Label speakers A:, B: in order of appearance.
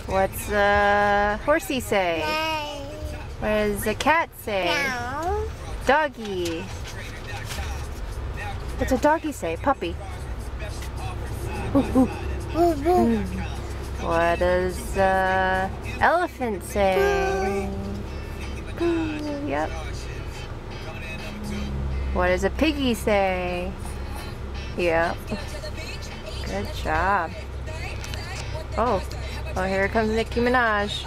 A: What's a horsey say? What does a cat say?
B: No.
A: Doggy. What's a doggy say? Puppy. Ooh, ooh.
B: Boo.
A: What does elephant say? Boo. Yep. What does a piggy say? Yep. Good job. Oh, here comes Nicki Minaj.